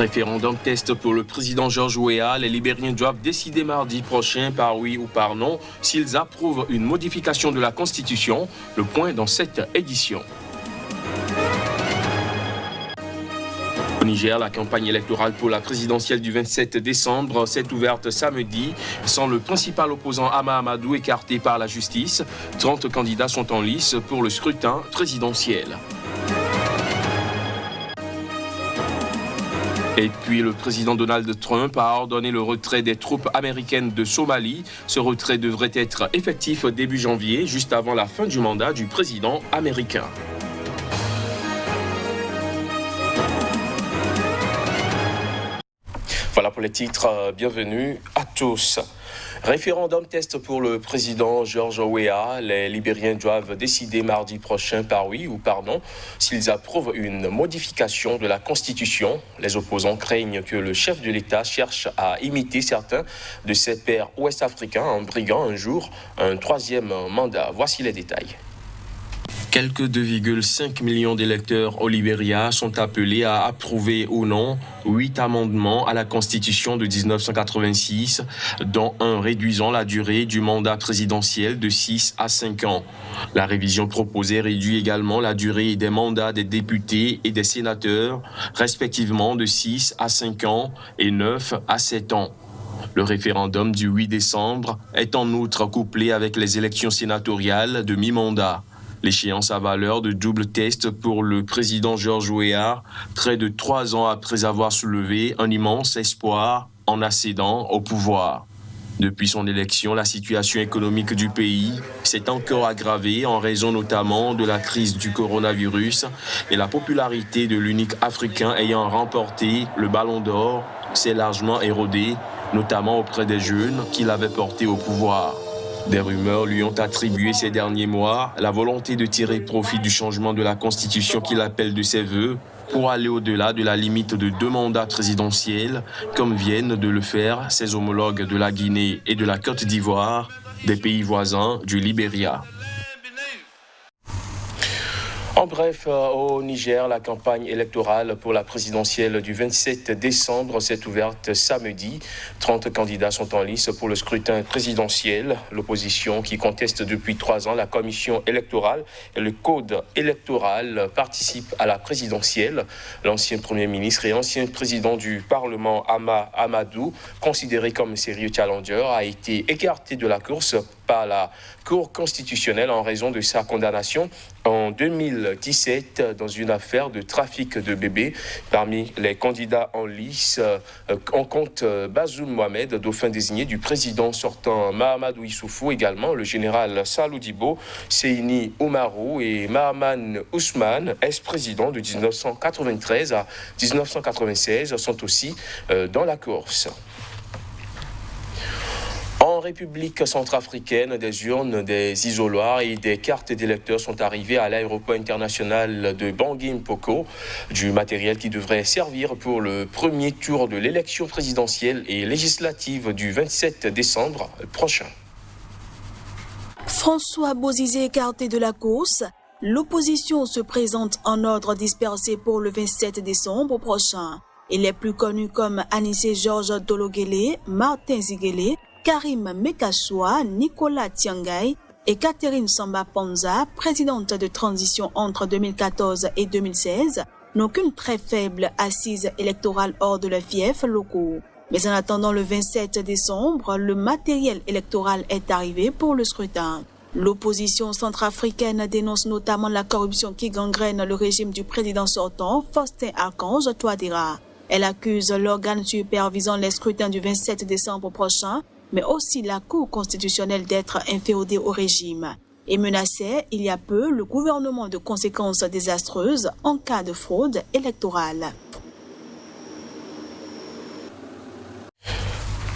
Référendum test pour le président George Weah. Les Libériens doivent décider mardi prochain par oui ou par non s'ils approuvent une modification de la Constitution. Le point dans cette édition. Au Niger, la campagne électorale pour la présidentielle du 27 décembre s'est ouverte samedi, sans le principal opposant Hama Amadou écarté par la justice. 30 candidats sont en lice pour le scrutin présidentiel. Et puis le président Donald Trump a ordonné le retrait des troupes américaines de Somalie. Ce retrait devrait être effectif début janvier, juste avant la fin du mandat du président américain. Voilà pour les titres, bienvenue à tous. Référendum test pour le président George Weah. Les Libériens doivent décider mardi prochain par oui ou par non s'ils approuvent une modification de la Constitution. Les opposants craignent que le chef de l'État cherche à imiter certains de ses pairs ouest-africains en briguant un jour un troisième mandat. Voici les détails. Quelques 2,5 millions d'électeurs au Libéria sont appelés à approuver ou non 8 amendements à la Constitution de 1986, dont un réduisant la durée du mandat présidentiel de 6 à 5 ans. La révision proposée réduit également la durée des mandats des députés et des sénateurs, respectivement de 6 à 5 ans et 9 à 7 ans. Le référendum du 8 décembre est en outre couplé avec les élections sénatoriales de mi-mandat. L'échéance a valeur de double test pour le président George Weah, près de 3 ans après avoir soulevé un immense espoir en accédant au pouvoir. Depuis son élection, la situation économique du pays s'est encore aggravée en raison notamment de la crise du coronavirus et la popularité de l'unique Africain ayant remporté le Ballon d'Or s'est largement érodée, notamment auprès des jeunes qui l'avaient porté au pouvoir. Des rumeurs lui ont attribué ces derniers mois la volonté de tirer profit du changement de la Constitution qu'il appelle de ses vœux pour aller au-delà de la limite de 2 mandats présidentiels, comme viennent de le faire ses homologues de la Guinée et de la Côte d'Ivoire, des pays voisins du Libéria. En bref, au Niger, la campagne électorale pour la présidentielle du 27 décembre s'est ouverte samedi. 30 candidats sont en lice pour le scrutin présidentiel. L'opposition, qui conteste depuis 3 ans la commission électorale et le code électoral, participe à la présidentielle. L'ancien Premier ministre et ancien président du Parlement, Hama Amadou, considéré comme sérieux challenger, a été écarté de la course par la Cour constitutionnelle en raison de sa condamnation en 2017 dans une affaire de trafic de bébés. Parmi les candidats en lice, on compte Bazoum Mohamed, dauphin désigné du président sortant Mahamadou Issoufou, également le général Salou Dibo, Seyni Oumarou et Mahaman Ousmane, ex-président de 1993 à 1996, sont aussi dans la course. En République centrafricaine, des urnes, des isoloirs et des cartes d'électeurs sont arrivés à l'aéroport international de Bangui-Mpoko, du matériel qui devrait servir pour le premier tour de l'élection présidentielle et législative du 27 décembre prochain. François Bozizé écarté de la course, l'opposition se présente en ordre dispersé pour le 27 décembre prochain. Il est plus connu comme Anissé Georges Dologuélé, Martin Ziguélé, Karim Mekassoua, Nicolas Tiangay et Catherine Samba Panza, présidente de transition entre 2014 et 2016, n'ont qu'une très faible assise électorale hors de leurs fiefs locaux. Mais en attendant le 27 décembre, le matériel électoral est arrivé pour le scrutin. L'opposition centrafricaine dénonce notamment la corruption qui gangrène le régime du président sortant, Faustin Archange Touadéra. Elle accuse l'organe supervisant les scrutins du 27 décembre prochain, mais aussi la Cour constitutionnelle d'être inféodée au régime, et menaçait il y a peu le gouvernement de conséquences désastreuses en cas de fraude électorale.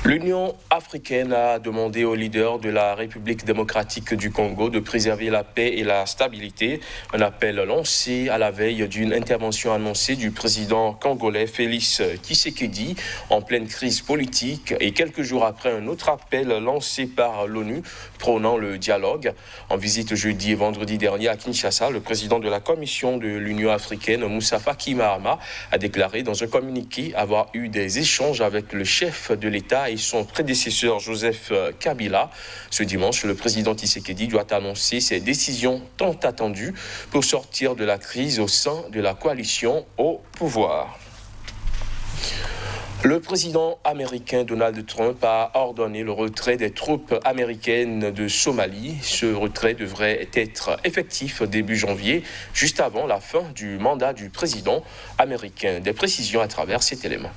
L'Union africaine a demandé aux leaders de la République démocratique du Congo de préserver la paix et la stabilité. Un appel lancé à la veille d'une intervention annoncée du président congolais Félix Tshisekedi en pleine crise politique et quelques jours après un autre appel lancé par l'ONU prônant le dialogue. En visite jeudi et vendredi dernier à Kinshasa, le président de la Commission de l'Union africaine, Moussa Faki Mahamat, a déclaré dans un communiqué avoir eu des échanges avec le chef de l'État et son prédécesseur Joseph Kabila. Ce dimanche, le président Tshisekedi doit annoncer ses décisions tant attendues pour sortir de la crise au sein de la coalition au pouvoir. Le président américain Donald Trump a ordonné le retrait des troupes américaines de Somalie. Ce retrait devrait être effectif début janvier, juste avant la fin du mandat du président américain. Des précisions à travers cet élément.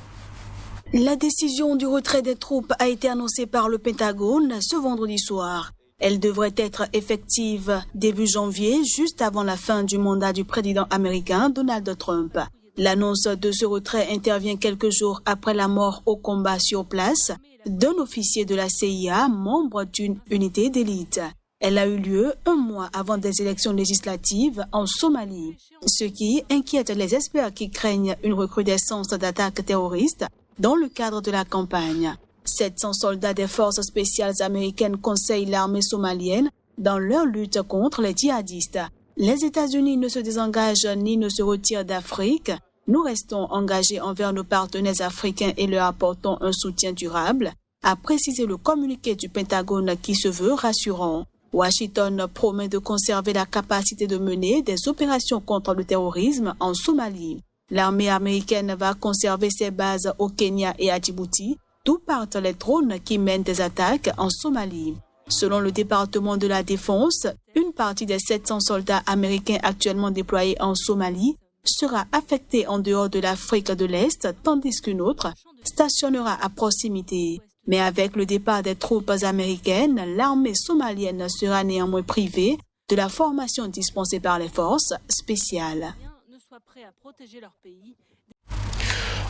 La décision du retrait des troupes a été annoncée par le Pentagone ce vendredi soir. Elle devrait être effective début janvier, juste avant la fin du mandat du président américain Donald Trump. L'annonce de ce retrait intervient quelques jours après la mort au combat sur place d'un officier de la CIA, membre d'une unité d'élite. Elle a eu lieu un mois avant des élections législatives en Somalie, ce qui inquiète les experts qui craignent une recrudescence d'attaques terroristes dans le cadre de la campagne. 700 soldats des forces spéciales américaines conseillent l'armée somalienne dans leur lutte contre les djihadistes. Les États-Unis ne se désengagent ni ne se retirent d'Afrique. Nous restons engagés envers nos partenaires africains et leur apportons un soutien durable, a précisé le communiqué du Pentagone qui se veut rassurant. Washington promet de conserver la capacité de mener des opérations contre le terrorisme en Somalie. L'armée américaine va conserver ses bases au Kenya et à Djibouti, d'où partent les drones qui mènent des attaques en Somalie. Selon le département de la Défense, une partie des 700 soldats américains actuellement déployés en Somalie sera affectée en dehors de l'Afrique de l'Est, tandis qu'une autre stationnera à proximité. Mais avec le départ des troupes américaines, l'armée somalienne sera néanmoins privée de la formation dispensée par les forces spéciales.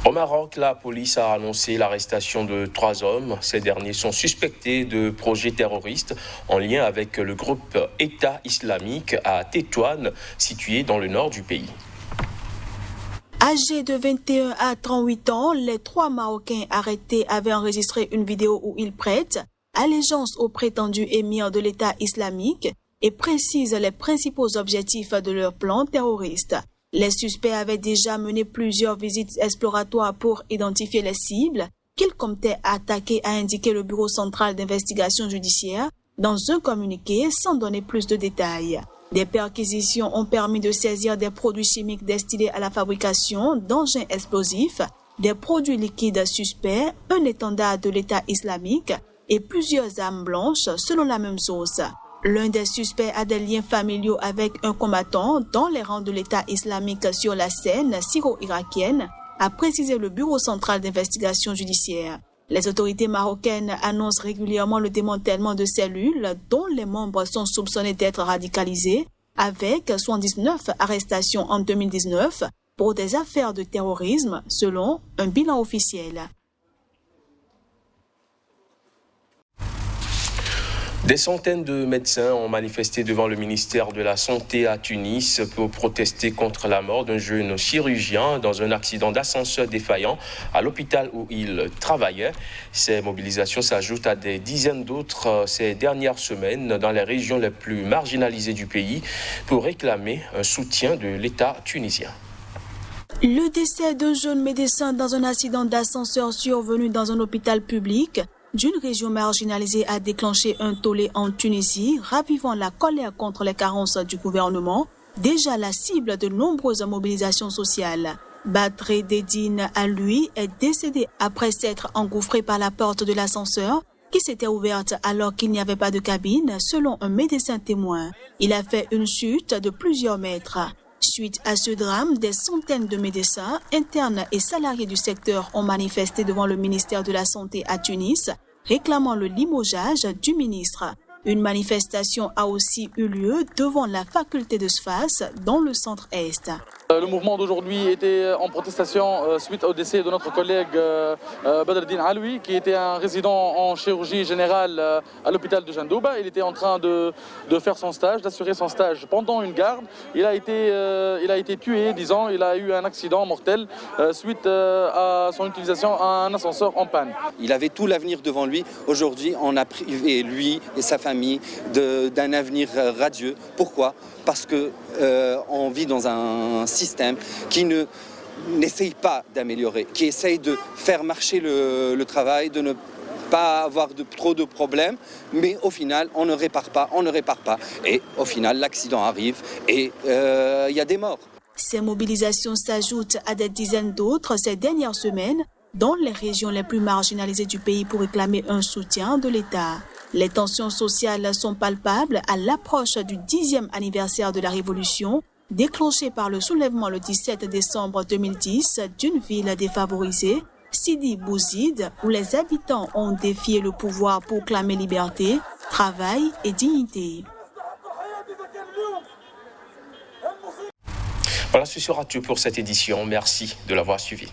Au Maroc, la police a annoncé l'arrestation de 3 hommes. Ces derniers sont suspectés de projets terroristes en lien avec le groupe État islamique à Tétouan, situé dans le nord du pays. Âgés de 21 à 38 ans, les 3 Marocains arrêtés avaient enregistré une vidéo où ils prêtent allégeance au prétendu émir de l'État islamique et précisent les principaux objectifs de leur plan terroriste. Les suspects avaient déjà mené plusieurs visites exploratoires pour identifier les cibles qu'ils comptaient attaquer, a indiqué le Bureau central d'investigation judiciaire dans un communiqué sans donner plus de détails. Des perquisitions ont permis de saisir des produits chimiques destinés à la fabrication d'engins explosifs, des produits liquides suspects, un étendard de l'État islamique et plusieurs armes blanches selon la même source. L'un des suspects a des liens familiaux avec un combattant dans les rangs de l'État islamique sur la scène syro-irakienne, a précisé le Bureau central d'investigation judiciaire. Les autorités marocaines annoncent régulièrement le démantèlement de cellules dont les membres sont soupçonnés d'être radicalisés, avec 79 arrestations en 2019 pour des affaires de terrorisme, selon un bilan officiel. Des centaines de médecins ont manifesté devant le ministère de la Santé à Tunis pour protester contre la mort d'un jeune chirurgien dans un accident d'ascenseur défaillant à l'hôpital où il travaillait. Ces mobilisations s'ajoutent à des dizaines d'autres ces dernières semaines dans les régions les plus marginalisées du pays pour réclamer un soutien de l'État tunisien. Le décès d'un jeune médecin dans un accident d'ascenseur survenu dans un hôpital public d'une région marginalisée a déclenché un tollé en Tunisie, ravivant la colère contre les carences du gouvernement, déjà la cible de nombreuses mobilisations sociales. Badre Dedine, à lui, est décédé après s'être engouffré par la porte de l'ascenseur qui s'était ouverte alors qu'il n'y avait pas de cabine, selon un médecin témoin. Il a fait une chute de plusieurs mètres. Suite à ce drame, des centaines de médecins, internes et salariés du secteur ont manifesté devant le ministère de la Santé à Tunis, réclamant le limogeage du ministre. Une manifestation a aussi eu lieu devant la faculté de Sfax dans le centre-est. Le mouvement d'aujourd'hui était en protestation suite au décès de notre collègue Badreddine Aloui, qui était un résident en chirurgie générale à l'hôpital de Jandouba. Il était en train de faire son stage, d'assurer son stage pendant une garde. Il a été tué, disons, il a eu un accident mortel suite à son utilisation à un ascenseur en panne. Il avait tout l'avenir devant lui. Aujourd'hui, on a privé lui et sa famille d'un avenir radieux. Pourquoi ? Parce qu'on vit dans un système qui n'essaye pas d'améliorer, qui essaye de faire marcher le travail, de ne pas avoir trop de problèmes, mais au final, on ne répare pas. Et au final, l'accident arrive et il y a des morts. Ces mobilisations s'ajoutent à des dizaines d'autres ces dernières semaines dans les régions les plus marginalisées du pays pour réclamer un soutien de l'État. Les tensions sociales sont palpables à l'approche du 10e anniversaire de la Révolution, déclenchée par le soulèvement le 17 décembre 2010 d'une ville défavorisée, Sidi Bouzid, où les habitants ont défié le pouvoir pour clamer liberté, travail et dignité. Voilà, ce sera tout pour cette édition. Merci de l'avoir suivi.